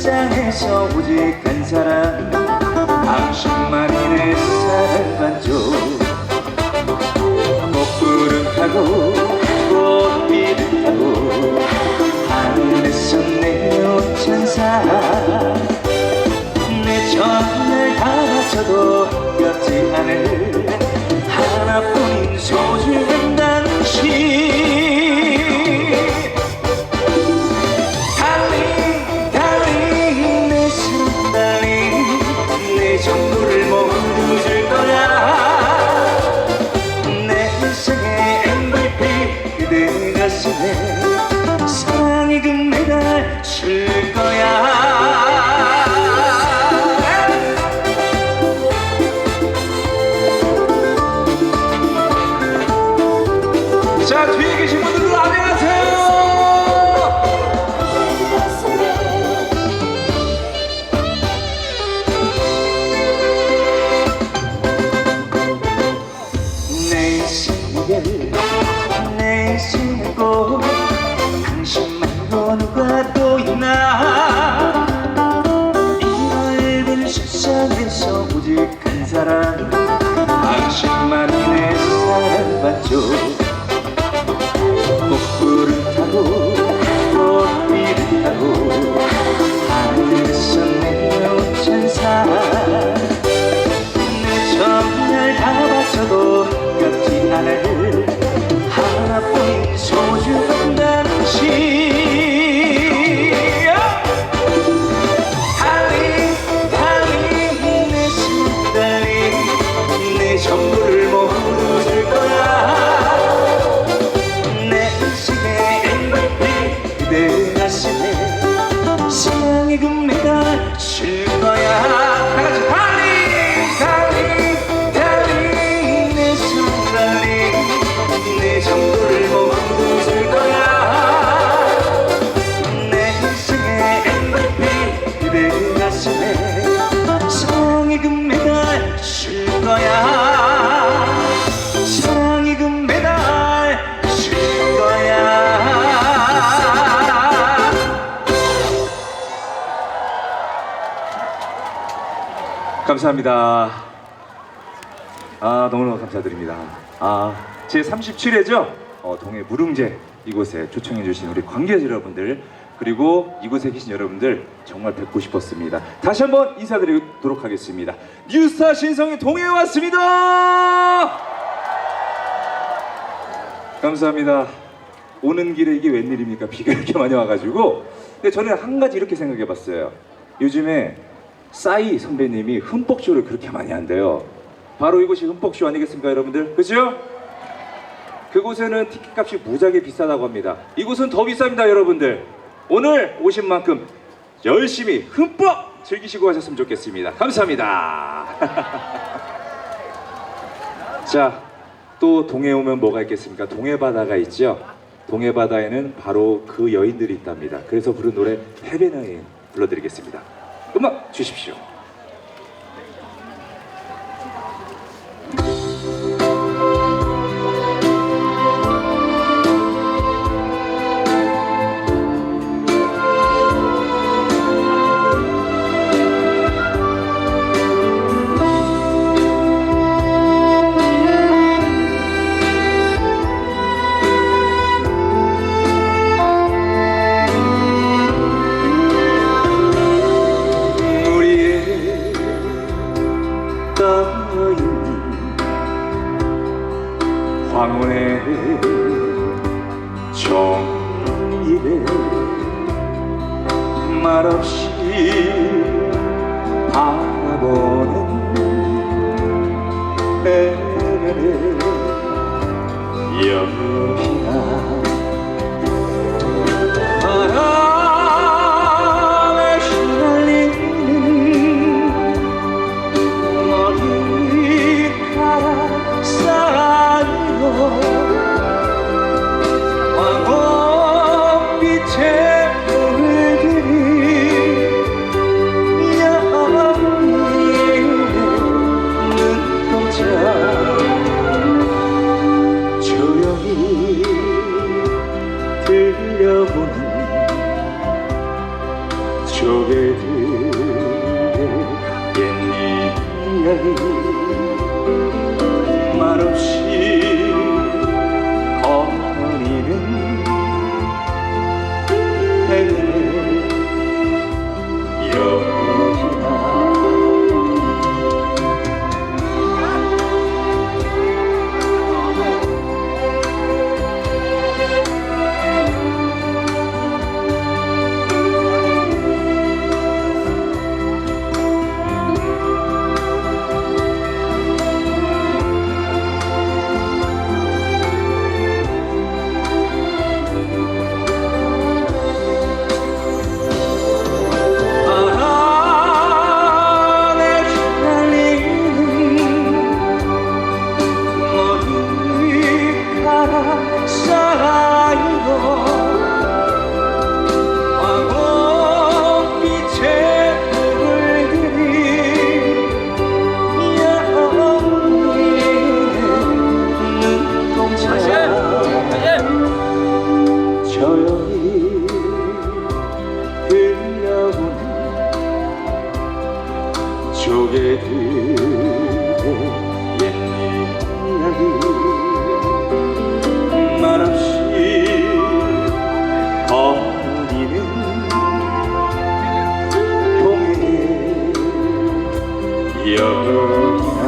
세상에서 오직 한 사람 당신만이 내 사랑 반쪽 먹구름 타고 꽃비를 타고 하늘에서 내려온 천사 내 전을 다 바쳐도 겹지 않을 하나뿐인 소중한 당신 전부를 모두 줄 거야 내 인생의 MVP 그대 가슴에 사랑의 금메달 줄 거야 자 뒤에 계신 분들 안녕하세요 내 인생의 꽃 당신 말고 누가 또 있나 이 넓은 세상에서 오직 한 사람 당신만이 내 사랑 받죠 꽃구름 타고 꽃비를 타고 하늘에서 내려온 천사 내 전날 다 바쳐도 겹지 않을 하나뿐인 소중한 당신 달리 달리 내 숨 달리 내 전부를 모두 줄 거야 내 인생의 MVP 그대 가슴에 사랑의 금메달 줄 거야 다같이 달리 달리 달리 내 숨 달리 내 전부를 모두 줄 거야 내 인생의 MVP 그대 가슴에 사랑의 금메달 줄 거야 사랑의 금메달 줄 거야 감사합니다. 너무너무 감사드립니다. 제 37회죠 동해 무릉제 이곳에 초청해주신 우리 관계자 여러분들 그리고 이곳에 계신 여러분들 정말 뵙고 싶었습니다. 다시 한번 인사드리도록 하겠습니다. 뉴스타 신성이 동해에 왔습니다. 감사합니다. 오는 길에 이게 웬일입니까? 비가 이렇게 많이 와가지고. 근데 저는 한 가지 이렇게 생각해봤어요. 요즘에 싸이 선배님이 흠뻑쇼를 그렇게 많이 한대요. 바로 이곳이 흠뻑쇼 아니겠습니까 여러분들? 그죠? 그곳에는 티켓값이 무지하게 비싸다고 합니다. 이곳은 더 비쌉니다 여러분들. 오늘 오신 만큼 열심히 흠뻑 즐기시고 가셨으면 좋겠습니다. 감사합니다. 자, 또 동해 오면 뭐가 있겠습니까? 동해바다가 있죠. 동해바다에는 바로 그 여인들이 있답니다. 그래서 부른 노래 해변 여인 불러드리겠습니다. 음악 주십시오. 황혼의 종일에 말없이 바라보는 해변의 여인아 바람에 휘날리는 머리카락 사이로 황혼빛의 물들이 여인의 눈동자 조용히 조개들의 옛 이야기 말없이 거리는 해내 여기나 조용히 들려오는 조개들의 옛 이야기 말없이 거리는 동해 여기나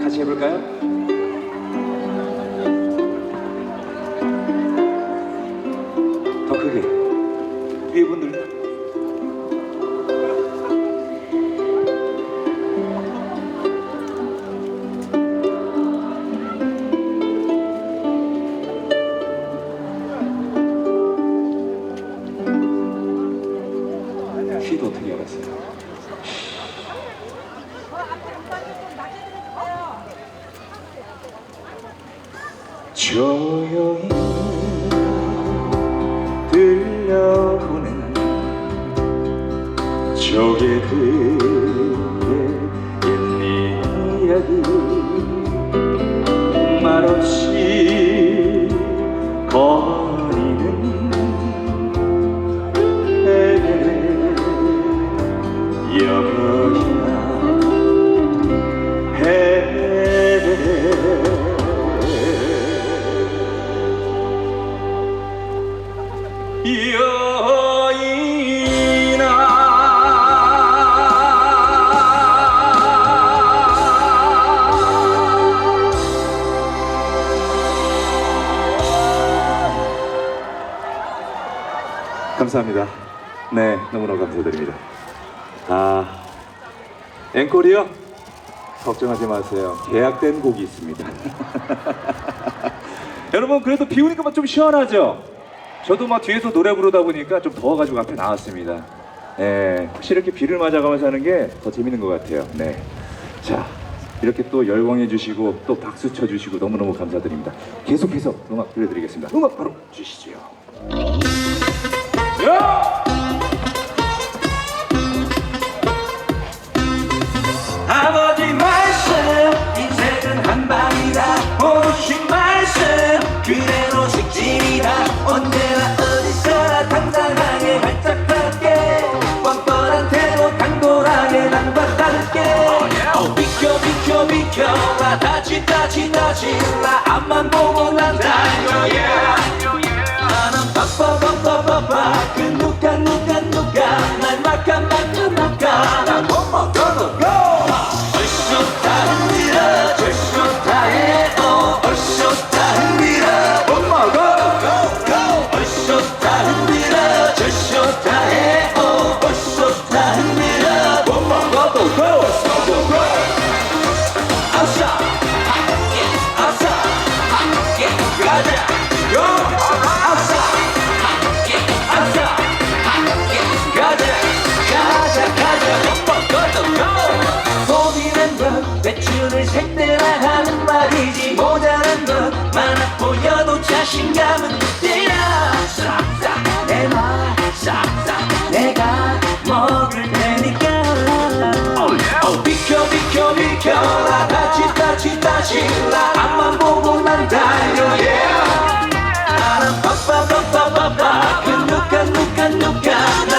같이 해볼까요? 더 크게 위에 분들 키도 어떻게 알았어요? 조용히 들려오는 조개들의 옛 이야기 말없이 거리는 해내 여기나 해내 여인아 감사합니다. 네, 너무너무 감사드립니다. 앵콜이요? 걱정하지 마세요. 계약된 곡이 있습니다. 여러분 그래도 비 오니까 좀 시원하죠? 저도 막 뒤에서 노래 부르다 보니까 좀 더워가지고 앞에 나왔습니다. 네, 확실히 이렇게 비를 맞아가면서 하는 게 더 재밌는 것 같아요. 네, 자 이렇게 또 열광해 주시고 또 박수 쳐 주시고 너무너무 감사드립니다. 계속해서 음악 들려드리겠습니다. 음악 바로 주시죠. 야! 아버지 말씀 인생은 한방이다 오신 말씀 그대로 직진이다 언제나 어디서나 당당하게 활짝하게 뻔뻔한 태도 당돌하게 남받다르게 비켜 비켜 비켜라 다치 다치 다치라 앞만 보고 난 달려 나는 바빠 바빠 바빠 그 누가 누가 누가 날 막아 막아 막아 난 못 먹어도 go 얼쑤 다 흔들어 절쑤 다 해도 얼쑤 다 흔들어 못 먹어도 go go 얼쑤 다 흔들어 절쑤 다 해도 얼쑤 다 흔들어 못 먹어도 go go go 아싸 아싸 가자 go 아싸 아싸 가자 가자 가자 못 먹어도 go 소비는 것 매출을 색대라 하는 말이지 모자란 것 많아 보여도 자신감은 있대야 신라 앞만 보고 난 달려 나는 빠빠빠빠빠빠 누가 날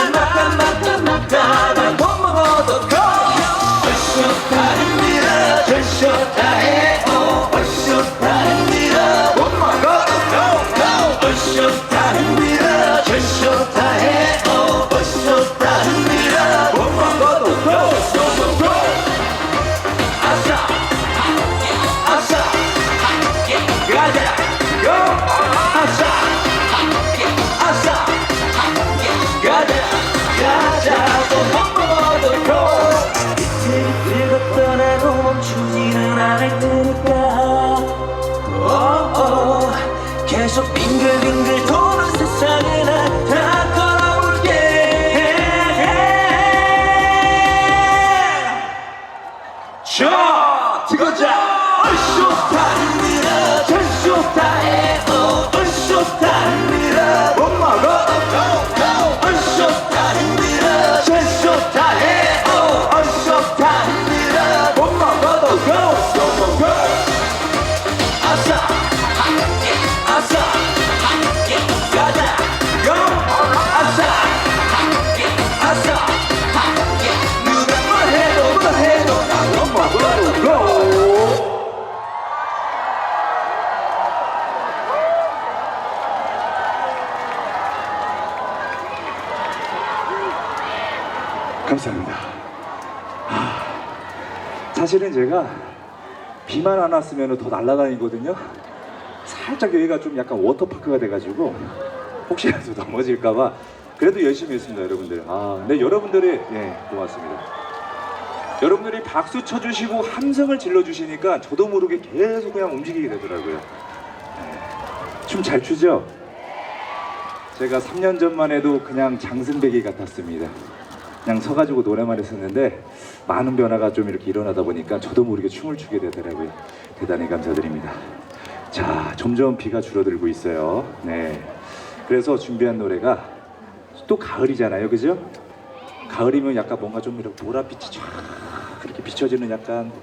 막아 날 못 먹어도 go 벌써 다릅니다 벌써 다해 벌써 다릅니다 못 먹어도 go 벌써 다릅니다 벌써 다해 벌써 다릅니다 못 먹어도 go 아싸 아싸 가자 go 아싸 아싸 가자 또 먹어도 go 이틀 걷 떠나고 멈추지는 않을 테니까 계속 빙글빙글 도는 세상을 다 걸어올게 자 들어가자 얼쑤 다릅니다 절쑤 다해 얼쑤 다릅니다 못 먹어도 go 얼쑤 다릅니다 절쑤 다해 얼쑤 다릅니다 못 먹어도 go 아싸 아싸 가자 go 아싸 아싸 누가 뭐 해도 나못 먹어도 go 감사합니다. 사실은 제가 비만 안 왔으면 더 날아다니거든요. 살짝 여기가 좀 약간 워터파크가 돼가지고 혹시라도 넘어질까봐 그래도 열심히 했습니다, 여러분들. 근데 여러분들이 고맙습니다. 여러분들이 박수 쳐주시고 함성을 질러주시니까 저도 모르게 계속 그냥 움직이게 되더라고요. 춤 잘 추죠? 제가 3년 전만 해도 그냥 장승배기 같았습니다. 그냥 서가지고 노래만 했었는데 많은 변화가 좀 이렇게 일어나다 보니까 저도 모르게 춤을 추게 되더라고요. 대단히 감사드립니다. 자, 점점 비가 줄어들고 있어요. 네, 그래서 준비한 노래가 또 가을이잖아요, 그죠? 가을이면 약간 뭔가 좀 이렇게 보랏빛이 쫙 그렇게 비춰지는 약간,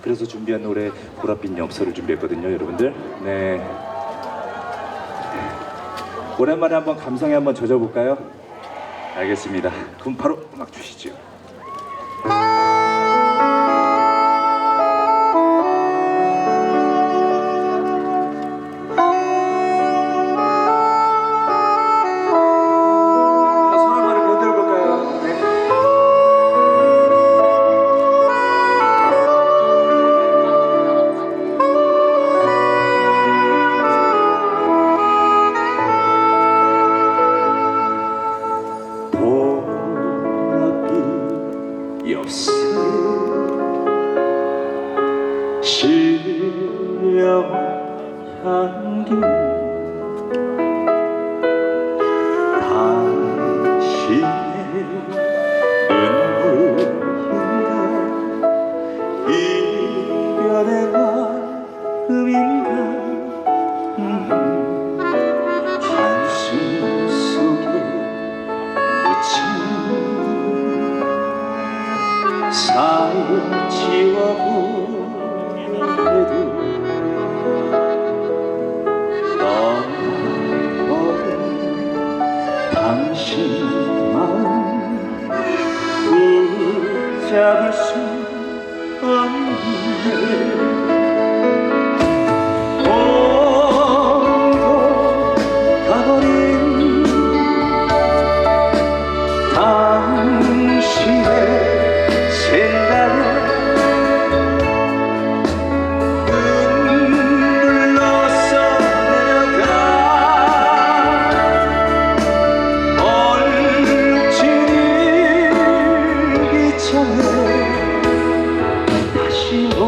그래서 준비한 노래 보랏빛 엽서를 준비했거든요, 여러분들. 네, 오랜만에 한번 감성에 한번 젖어볼까요? 알겠습니다. 그럼 바로 음악 주시죠. 서로 말을 흔들어 볼까요? 네. 엽서 실려 향기 당신의 눈물인가 이별의 마음인가 한숨 속에 묻힌 사연 지워보내도 떠나버린 당신 마음 붙잡을 수 없네. 오고 가버린 당신의 생각에 눈물로써 내려가 얼룩진 일기장에 다시 못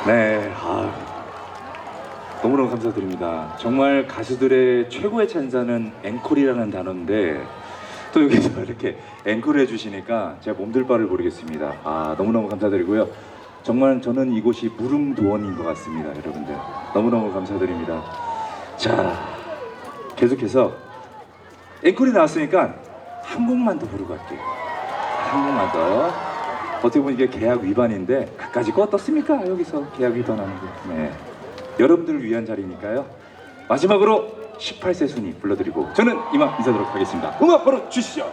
네, 너무너무 감사드립니다. 정말 가수들의 최고의 찬사는 앵콜이라는 단어인데 또 여기서 이렇게 앵콜을 해주시니까 제가 몸둘 바를 모르겠습니다. 너무너무 감사드리고요. 정말 저는 이곳이 무릉도원인 것 같습니다, 여러분들. 너무너무 감사드립니다. 자, 계속해서 앵콜이 나왔으니까 한 곡만 더 부르고 갈게요. 한 곡만 더. 어떻게 보면 이게 계약 위반인데 그까지 거 어떻습니까? 여기서 계약 위반하는 거. 네. 여러분들을 위한 자리니까요. 마지막으로 18세 순위 불러드리고 저는 이만 인사드리도록 하겠습니다. 음악 바로 주시죠.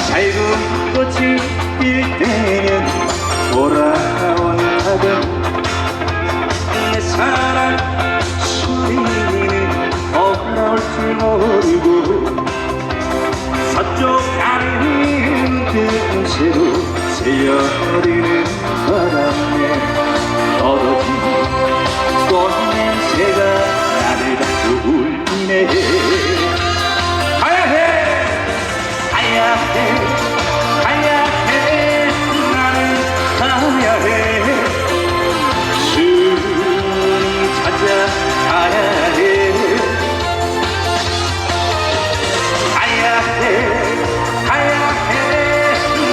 살구운 꽃이 필 때면 돌아온다던 내 사랑 소리는 돌아올 줄 모르고 서쪽 하늘 금세로 새어오르는 바람에 떨어진 꽃냄새가 나를 자꾸 울리네. 가야해 나는 가야해 주님 찾아가야해. 가야해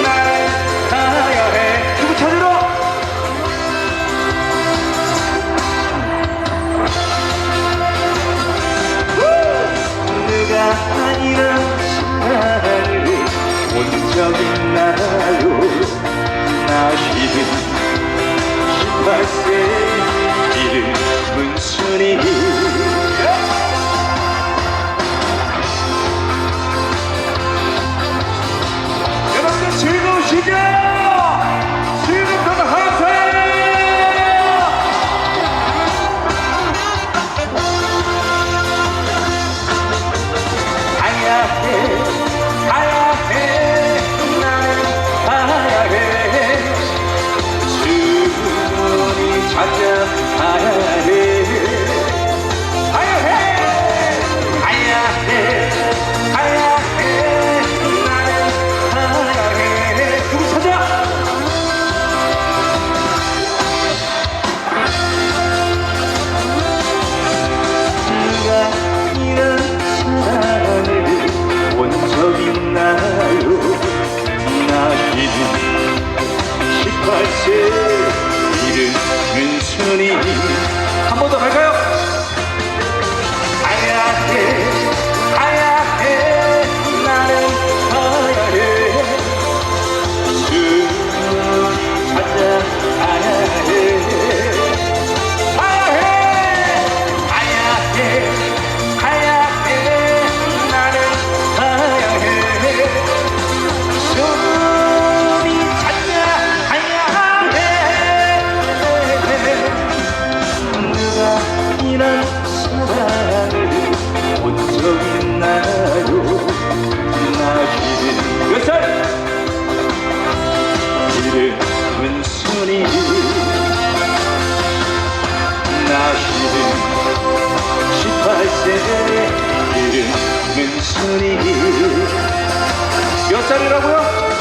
나는 가야해. 누구 찾으러? 누가 아니라 시간을 본 적 있나요? 나이는 18세 이름은 순이. 여러분들 즐거우시죠? 지금부터 하세요. 가야해 나는 가야해 주님 찾아가야해. 가야해 나는 가야해. 누구 찾아? 누가 이런 사랑을 본 적 있나요? 나이는 18세 이름은 순이. 한 번 더 갈까요? 가야해 나는 가야해 주님 찾아가야해. 가야해 나는 가야해 주님 찾아가야해. 누가 이런 사랑을 본 적 있나요? 나이는 몇 살? 이름은 순이. 나이는 18세 이름은 순이. 몇 살이라고요?